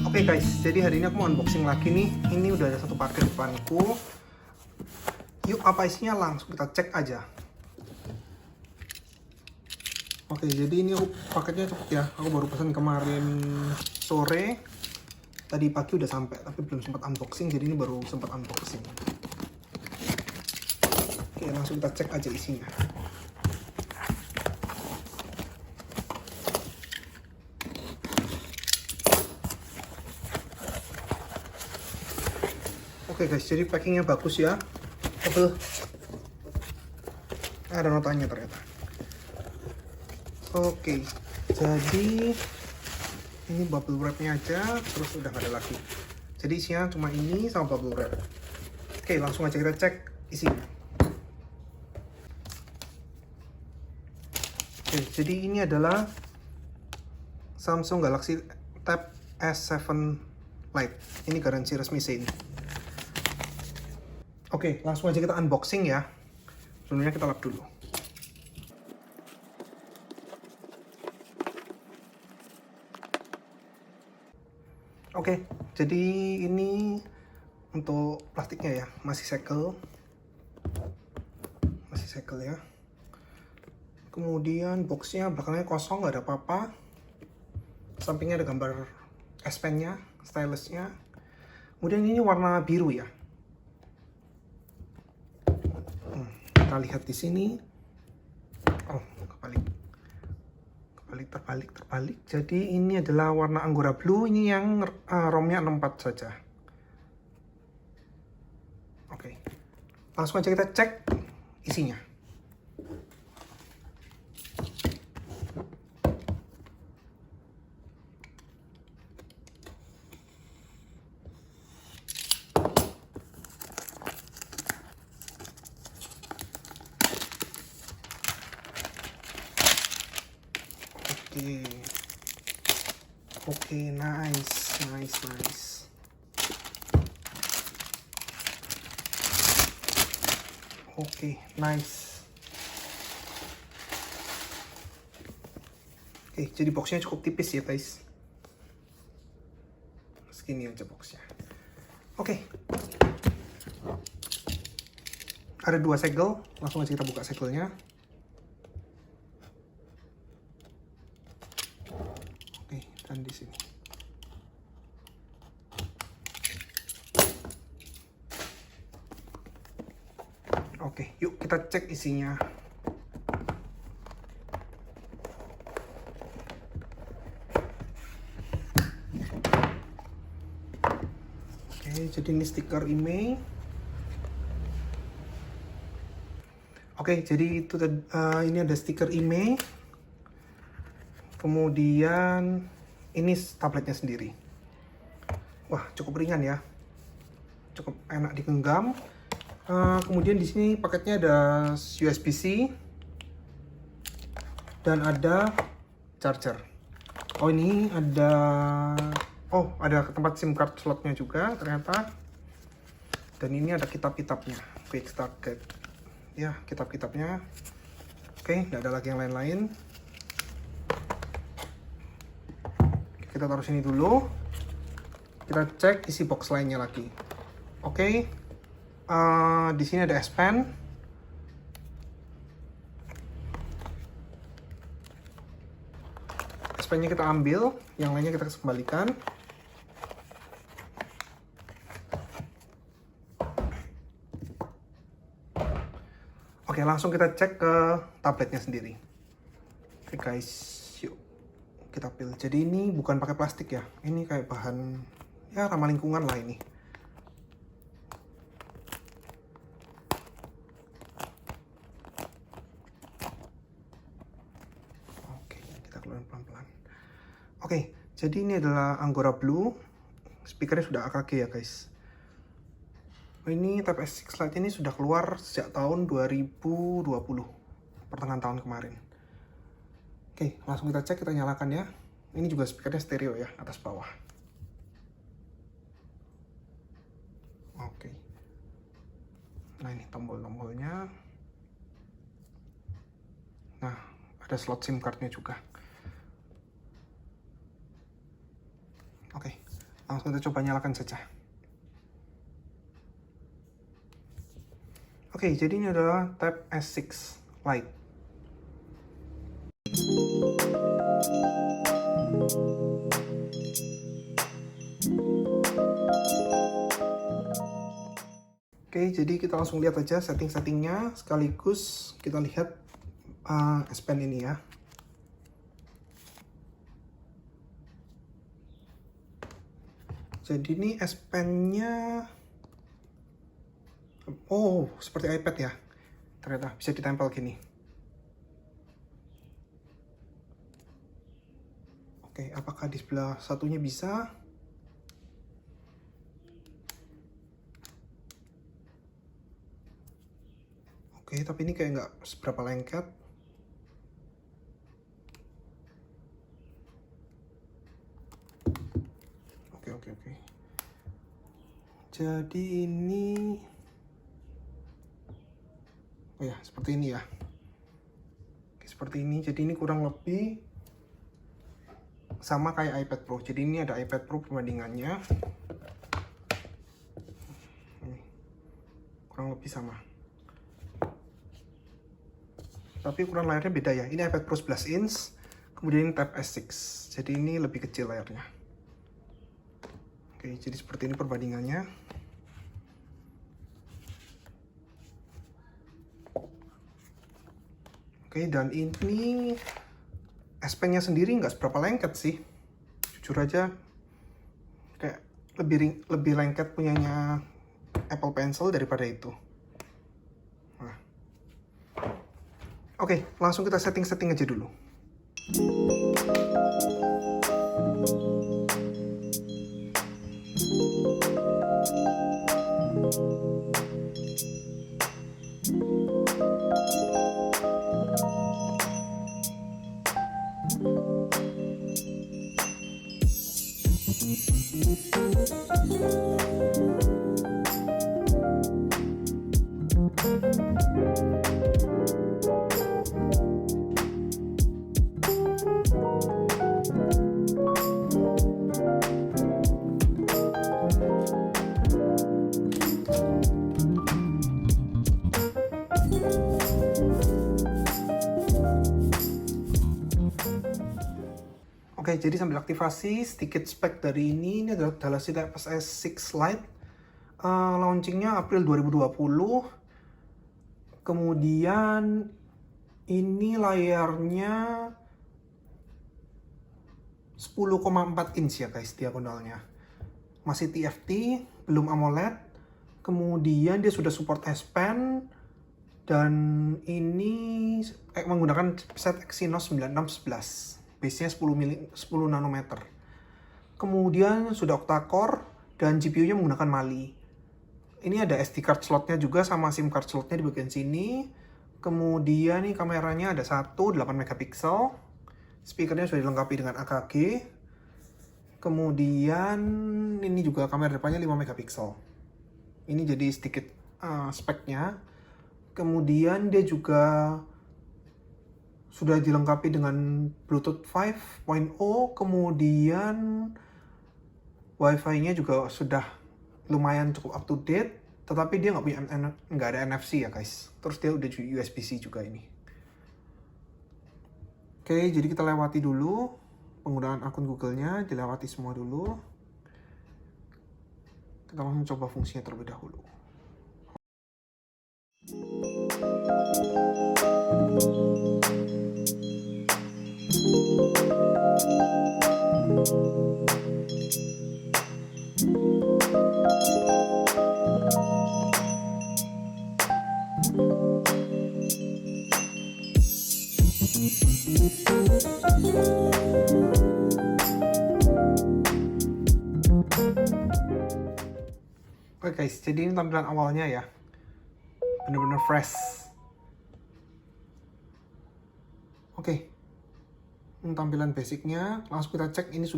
Oke guys, jadi hari ini aku mau unboxing lagi nih. Ini udah ada satu paket depanku. Yuk, apa isinya langsung kita cek aja. Oke, jadi ini paketnya cepet ya. Aku baru pesan kemarin sore. Tadi pagi udah sampai, tapi belum sempat unboxing. Jadi ini baru sempat unboxing. Oke, langsung kita cek aja isinya. Oke guys, jadi packingnya bagus ya. Tebel. Ada notanya ternyata. Oke, jadi ini bubble wrapnya aja, terus udah gak ada lagi. Jadi isinya cuma ini sama bubble wrap. Oke, langsung aja kita cek isinya. Oke, jadi ini adalah Samsung Galaxy Tab S7 Lite. Ini garansi resmi sih. Oke, langsung aja kita unboxing ya. Sebelumnya kita lap dulu. Oke, jadi ini untuk plastiknya ya, masih segel ya. Kemudian boxnya belakangnya kosong, nggak ada apa-apa. Sampingnya ada gambar S Pen-nya, stylus-nya. Kemudian ini warna biru ya. Kita lihat di sini. Oh, terbalik. Jadi ini adalah warna Anggora Blue. Ini yang ROM-nya 64 saja. Oke, langsung aja kita cek isinya. Oke, nice. Oke, nice. Oke, jadi boxnya cukup tipis ya guys. Segini aja boxnya. Oke. Ada 2 segel, langsung aja kita buka segelnya. Oke, dan di sini. Oke, yuk kita cek isinya. Oke, jadi ini stiker IMEI. Oke, jadi itu ini ada stiker IMEI. Kemudian ini tabletnya sendiri. Wah, cukup ringan ya. Cukup enak digenggam. Kemudian di sini paketnya ada USB-C dan ada charger. Oh, ini ada tempat SIM card slotnya juga ternyata. Dan ini ada kitab-kitabnya, quick start guide. Ya, kitab-kitabnya. Oke, nggak ada lagi yang lain-lain. Kita taruh sini dulu. Kita cek isi box lainnya lagi. Oke. Di sini ada S Pen. S Pen-nya kita ambil, yang lainnya kita kembalikan. Oke, langsung kita cek ke tabletnya sendiri. Oke guys, yuk kita pil. Jadi ini bukan pakai plastik ya. Ini kayak bahan ya ramah lingkungan lah ini. Pelan-pelan. Oke, jadi ini adalah Anggora Blue. Speakernya sudah AKG ya guys. Ini Tab S6 Lite ini sudah keluar sejak tahun 2020, pertengahan tahun kemarin. Oke, langsung kita cek, kita nyalakan ya. Ini juga speakernya stereo ya, atas bawah. Oke. Nah, ini tombol-tombolnya. Nah, ada slot SIM cardnya juga. Oke, langsung kita coba nyalakan saja. Oke, jadi ini adalah Tab S6 Lite. Oke, jadi kita langsung lihat aja setting-settingnya, sekaligus kita lihat S Pen ini ya. Jadi ini S Pen-nya, oh seperti iPad ya, ternyata bisa ditempel gini. Oke, apakah di sebelah satunya bisa? Oke, tapi ini kayak nggak seberapa lengket. Oke. Jadi ini, oh ya, seperti ini ya. Oke, seperti ini. Jadi ini kurang lebih sama kayak iPad Pro. Jadi ini ada iPad Pro perbandingannya. Ini kurang lebih sama. Tapi ukuran layarnya beda ya. Ini iPad Pro 11 inch, kemudian ini Tab S6. Jadi ini lebih kecil layarnya. Oke, jadi seperti ini perbandingannya. Oke, dan ini S Pen-nya sendiri nggak seberapa lengket sih. Jujur aja, kayak lebih lengket punyanya Apple Pencil daripada itu. Nah. Oke, langsung kita setting-setting aja dulu. Oke, jadi sambil aktivasi, sedikit spek dari ini adalah Galaxy Tab S6 Lite. Launchingnya April 2020. Kemudian ini layarnya 10,4 inch ya guys, diagonalnya. Masih TFT, belum AMOLED. Kemudian dia sudah support S Pen. Dan ini menggunakan chipset Exynos 9611. Base-nya 10 nanometer. Kemudian sudah octa-core dan GPU-nya menggunakan Mali. Ini ada SD card slotnya juga sama SIM card slotnya di bagian sini. Kemudian nih kameranya ada 8 megapiksel. Speakernya sudah dilengkapi dengan AKG. Kemudian ini juga kamera depannya 5 megapiksel. Ini jadi sedikit speknya. Kemudian dia juga sudah dilengkapi dengan Bluetooth 5.0, kemudian Wi-Fi-nya juga sudah lumayan cukup up to date, tetapi dia nggak ada NFC ya guys. Terus dia udah USB-C juga ini. Oke, jadi kita lewati dulu penggunaan akun Google-nya, dilewati semua dulu. Kita langsung coba fungsinya terlebih dahulu. Oke guys, jadi ini tampilan awalnya ya, bener-bener fresh. Oke, tampilan basicnya langsung kita cek. Ini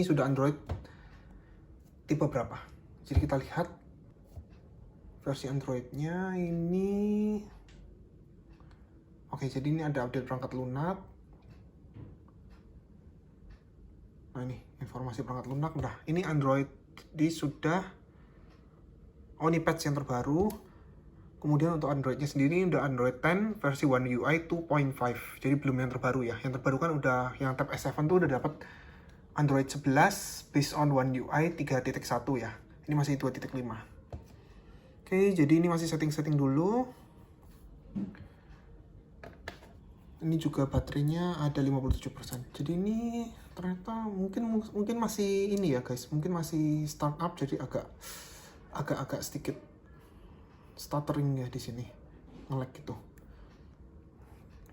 sudah Android tipe berapa. Jadi kita lihat versi Androidnya ini. Oke, jadi ini ada update perangkat lunak, Nah ini informasi perangkat lunak. Nah ini Android di sudah Onipatch yang terbaru. Kemudian untuk Androidnya sendiri udah Android 10 versi One UI 2.5. Jadi belum yang terbaru ya. Yang terbaru kan udah yang Tab S7 tuh udah dapat Android 11 based on One UI 3.1 ya. Ini masih 2.5. Oke, jadi ini masih setting-setting dulu. Ini juga baterainya ada 57%. Jadi ini ternyata mungkin masih ini ya guys. Mungkin masih startup jadi agak sedikit stuttering ya di sini, nge-lag gitu.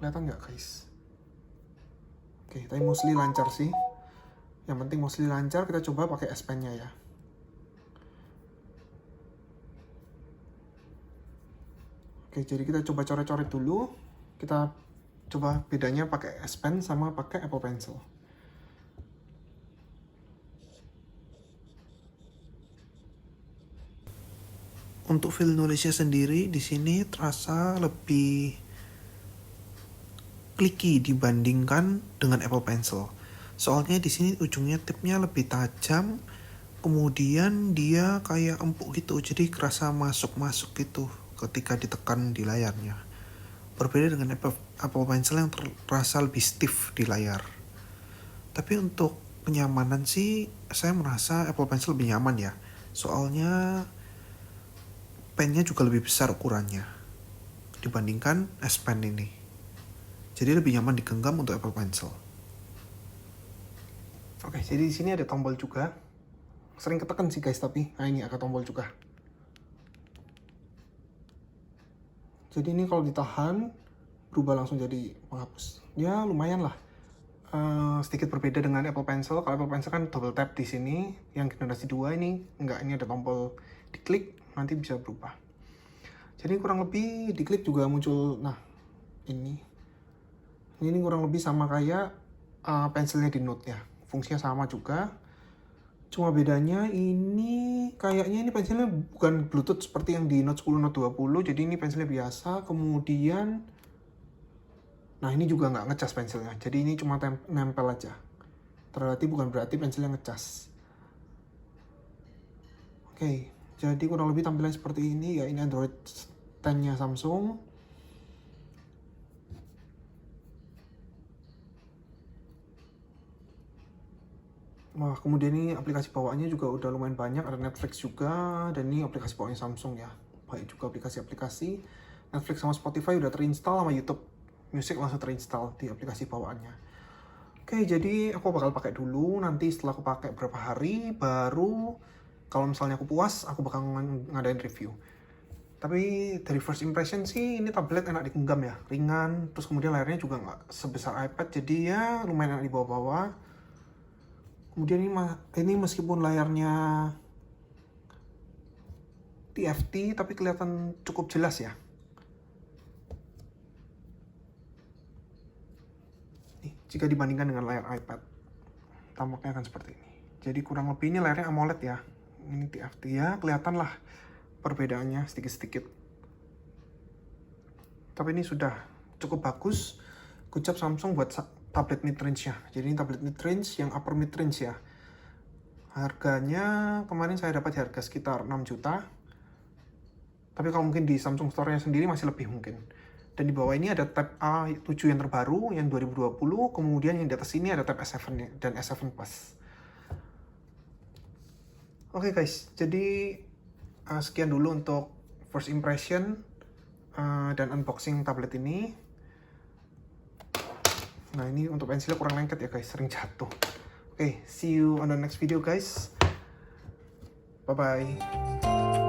Kelihatan nggak guys? Oke, tapi mostly lancar sih. Yang penting mostly lancar. Kita coba pakai S Pen-nya ya. Oke, jadi kita coba coret-coret dulu. Kita coba bedanya pakai S Pen sama pakai Apple Pencil. Untuk feel nulisnya sendiri di sini terasa lebih clicky dibandingkan dengan Apple Pencil. Soalnya di sini ujungnya tipnya lebih tajam, kemudian dia kayak empuk gitu, jadi kerasa masuk-masuk gitu ketika ditekan di layarnya. Berbeda dengan Apple Pencil yang terasa lebih stiff di layar. Tapi untuk kenyamanan sih saya merasa Apple Pencil lebih nyaman ya. Soalnya pennya juga lebih besar ukurannya dibandingkan S Pen ini. Jadi lebih nyaman digenggam untuk Apple Pencil. Oke, jadi di sini ada tombol juga. Sering ketekan sih guys, tapi nah ini ada tombol juga. Jadi ini kalau ditahan berubah langsung jadi penghapus. Ya lumayan lah. Sedikit berbeda dengan Apple Pencil. Kalau Apple Pencil kan double tap di sini. Yang generasi 2 ini enggak, ini ada tombol diklik nanti bisa berubah. Jadi kurang lebih diklik juga muncul. Nah ini kurang lebih sama kayak pensilnya di Note ya. Fungsinya sama juga. Cuma bedanya ini kayaknya ini pensilnya bukan Bluetooth seperti yang di Note 10, Note 20. Jadi ini pensilnya biasa. Kemudian nah ini juga nggak ngecas pensilnya. Jadi ini cuma nempel aja. Ternyata bukan berarti pensilnya ngecas. Oke, jadi kurang lebih tampilan seperti ini ya. Ini Android 10-nya Samsung. Wah, kemudian ini aplikasi bawaannya juga udah lumayan banyak. Ada Netflix juga, dan ini aplikasi bawaannya Samsung ya. Baik juga aplikasi-aplikasi. Netflix sama Spotify udah terinstall, sama YouTube Music langsung terinstall di aplikasi bawaannya. Oke, jadi aku bakal pakai dulu. Nanti setelah aku pakai beberapa hari, baru kalau misalnya aku puas, aku bakal ngadain review. Tapi dari first impression sih, ini tablet enak digenggam ya. Ringan, terus kemudian layarnya juga nggak sebesar iPad, jadi ya lumayan enak dibawa-bawa. Kemudian ini meskipun layarnya TFT, tapi kelihatan cukup jelas ya. Nih, jika dibandingkan dengan layar iPad, tampaknya akan seperti ini. Jadi kurang lebih ini layarnya AMOLED ya. Ini TFT ya, kelihatan lah perbedaannya sedikit-sedikit. Tapi ini sudah cukup bagus. Good job Samsung buat tablet mid-range ya. Jadi ini tablet mid-range yang upper mid-range ya. Harganya kemarin saya dapat di harga sekitar 6 juta. Tapi kalau mungkin di Samsung Store-nya sendiri masih lebih mungkin. Dan di bawah ini ada Tab A7 yang terbaru yang 2020. Kemudian yang di atas ini ada Tab S7 dan S7 Plus. Oke guys, jadi sekian dulu untuk first impression dan unboxing tablet ini. Nah ini untuk pensilnya kurang lengket ya guys, sering jatuh. Oke, see you on the next video guys. Bye-bye.